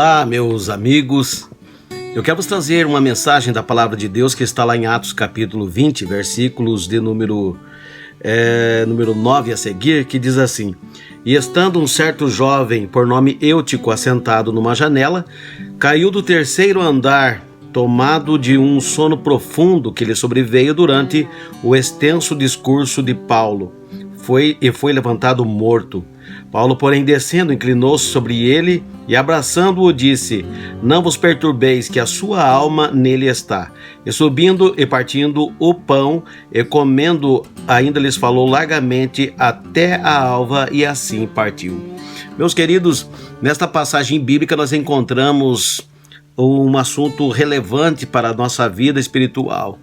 Olá, meus amigos. Eu quero vos trazer uma mensagem da palavra de Deus que está lá em Atos capítulo 20, versículos de número 9 a seguir, que diz assim: E estando um certo jovem, por nome Eutico, assentado numa janela, caiu do terceiro andar, tomado de um sono profundo que lhe sobreveio durante o extenso discurso de Paulo. Foi levantado morto. Paulo, porém, descendo, inclinou-se sobre ele e, abraçando-o, disse: Não vos perturbeis, que a sua alma nele está. E subindo e partindo o pão e comendo, ainda lhes falou largamente até a alva, e assim partiu. Meus queridos, nesta passagem bíblica nós encontramos um assunto relevante para a nossa vida espiritual.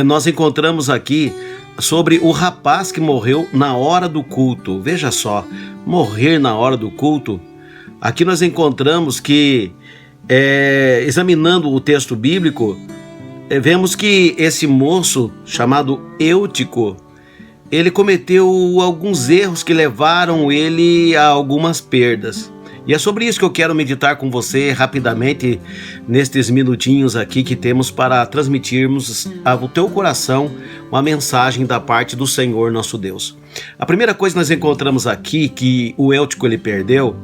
Nós encontramos aqui sobre o rapaz que morreu na hora do culto. Veja só, morrer na hora do culto. Aqui nós encontramos que, examinando o texto bíblico, vemos que esse moço chamado Eutico, ele cometeu alguns erros que levaram ele a algumas perdas. E é sobre isso que eu quero meditar com você rapidamente nestes minutinhos aqui que temos para transmitirmos ao teu coração uma mensagem da parte do Senhor nosso Deus. A primeira coisa que nós encontramos aqui que o Eutico ele perdeu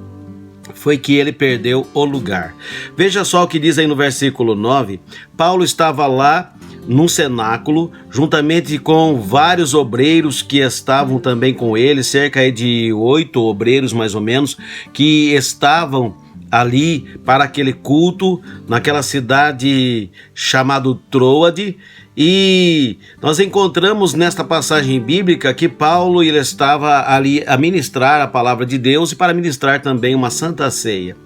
foi que ele perdeu o lugar. Veja só o que diz aí no versículo 9. Paulo estava lá num cenáculo, juntamente com vários obreiros que estavam também com ele, cerca de 8 obreiros mais ou menos, que estavam ali para aquele culto, naquela cidade chamada Troade. E nós encontramos nesta passagem bíblica que Paulo ele estava ali a ministrar a palavra de Deus e para ministrar também uma santa ceia.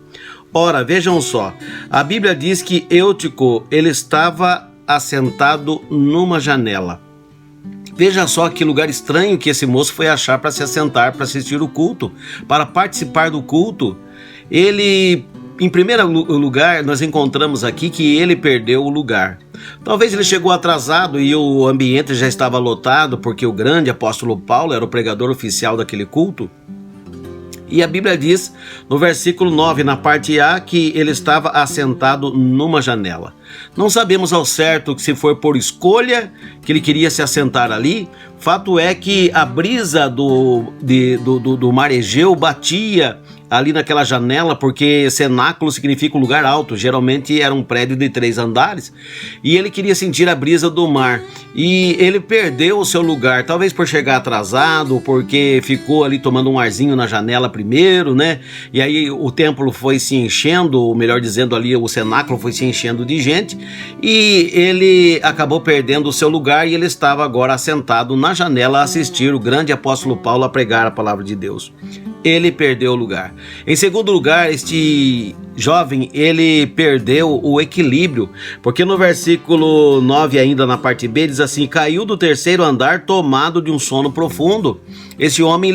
Ora, vejam só, a Bíblia diz que Eutico ele estava assentado numa janela. Veja só que lugar estranho que esse moço foi achar para se assentar, para assistir o culto, para participar do culto. Ele, em primeiro lugar, nós encontramos aqui que ele perdeu o lugar. Talvez ele chegou atrasado e o ambiente já estava lotado, porque o grande apóstolo Paulo era o pregador oficial daquele culto. E a Bíblia diz, no versículo 9, na parte A, que ele estava assentado numa janela. Não sabemos ao certo se foi por escolha que ele queria se assentar ali. Fato é que a brisa do mar Egeu batia ali naquela janela, porque cenáculo significa um lugar alto, geralmente era um prédio de 3 andares, e ele queria sentir a brisa do mar, e ele perdeu o seu lugar, talvez por chegar atrasado, porque ficou ali tomando um arzinho na janela primeiro, né, e aí o templo foi se enchendo, ou melhor dizendo ali, o cenáculo foi se enchendo de gente, e ele acabou perdendo o seu lugar, e ele estava agora assentado na janela a assistir o grande apóstolo Paulo a pregar a palavra de Deus. Ele perdeu o lugar. Em segundo lugar, este jovem, ele perdeu o equilíbrio, porque no versículo 9 ainda na parte B diz assim: caiu do terceiro andar tomado de um sono profundo. Esse homem,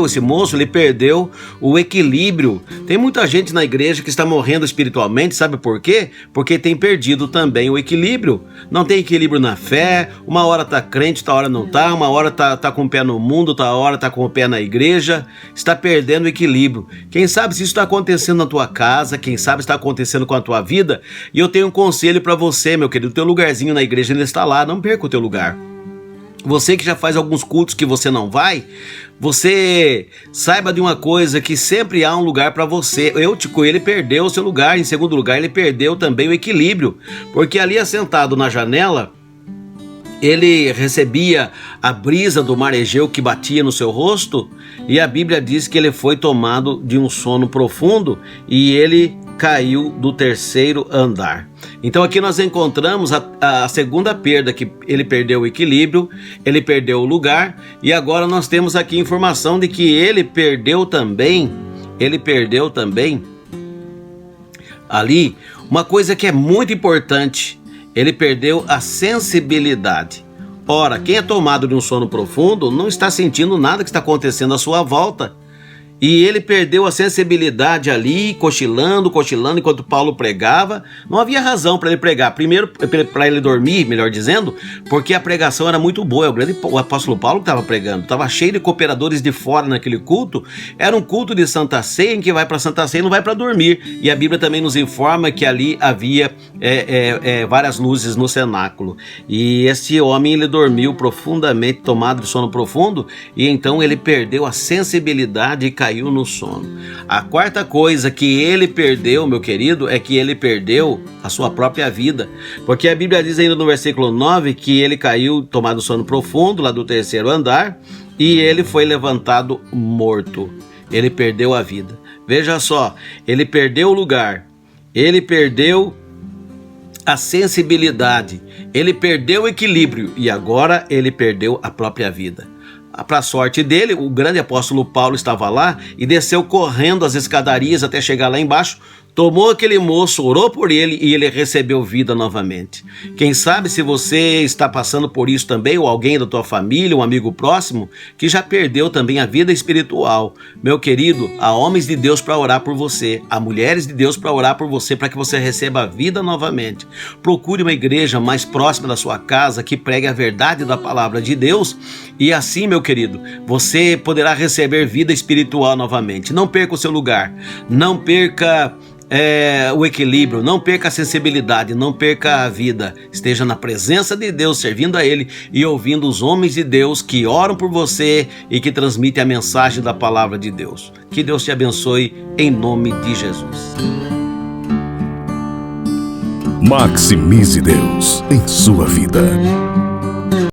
esse moço, ele perdeu o equilíbrio. Tem muita gente na igreja que está morrendo espiritualmente, sabe por quê? Porque tem perdido também o equilíbrio. Não tem equilíbrio na fé, uma hora tá crente, outra hora não tá, uma hora tá com o pé no mundo, outra hora tá com o pé na igreja, está perdendo o equilíbrio. Quem sabe se isso está acontecendo na tua casa, quem sabe está acontecendo com a tua vida, e eu tenho um conselho para você, meu querido, o teu lugarzinho na igreja ele está lá, não perca o teu lugar. Você que já faz alguns cultos que você não vai, você saiba de uma coisa, que sempre há um lugar para você. Eutico, ele perdeu o seu lugar. Em segundo lugar, ele perdeu também o equilíbrio, porque ali assentado na janela, ele recebia a brisa do mar Egeu que batia no seu rosto, e a Bíblia diz que ele foi tomado de um sono profundo e ele caiu do terceiro andar. Então aqui nós encontramos a segunda perda, que ele perdeu o equilíbrio, ele perdeu o lugar, e agora nós temos aqui informação de que ele perdeu também ali uma coisa que é muito importante. Ele perdeu a sensibilidade. Ora, quem é tomado de um sono profundo não está sentindo nada que está acontecendo à sua volta. E ele perdeu a sensibilidade ali, cochilando, enquanto Paulo pregava. Não havia razão para ele pregar. Primeiro, para ele dormir, melhor dizendo, porque a pregação era muito boa. O apóstolo Paulo que estava pregando. Estava cheio de cooperadores de fora naquele culto. Era um culto de Santa Ceia, em que vai para Santa Ceia e não vai para dormir. E a Bíblia também nos informa que ali havia várias luzes no cenáculo. E este homem, ele dormiu profundamente, tomado de sono profundo, e então ele perdeu a sensibilidade e caiu no sono. A quarta coisa que ele perdeu, meu querido, é que ele perdeu a sua própria vida, porque a Bíblia diz ainda no versículo 9 que ele caiu tomado sono profundo lá do terceiro andar e ele foi levantado morto. Ele perdeu a vida. Veja só, ele perdeu o lugar, ele perdeu a sensibilidade, ele perdeu o equilíbrio e agora ele perdeu a própria vida. Para a sorte dele, o grande apóstolo Paulo estava lá e desceu correndo as escadarias até chegar lá embaixo, tomou aquele moço, orou por ele e ele recebeu vida novamente. Quem sabe se você está passando por isso também, ou alguém da tua família, um amigo próximo, que já perdeu também a vida espiritual. Meu querido, há homens de Deus para orar por você, há mulheres de Deus para orar por você, para que você receba a vida novamente. Procure uma igreja mais próxima da sua casa, que pregue a verdade da palavra de Deus, e assim, meu querido, você poderá receber vida espiritual novamente. Não perca o seu lugar, não perca o equilíbrio, não perca a sensibilidade, não perca a vida. Esteja na presença de Deus, servindo a Ele e ouvindo os homens de Deus que oram por você e que transmitem a mensagem da palavra de Deus. Que Deus te abençoe em nome de Jesus. Maximize Deus em sua vida.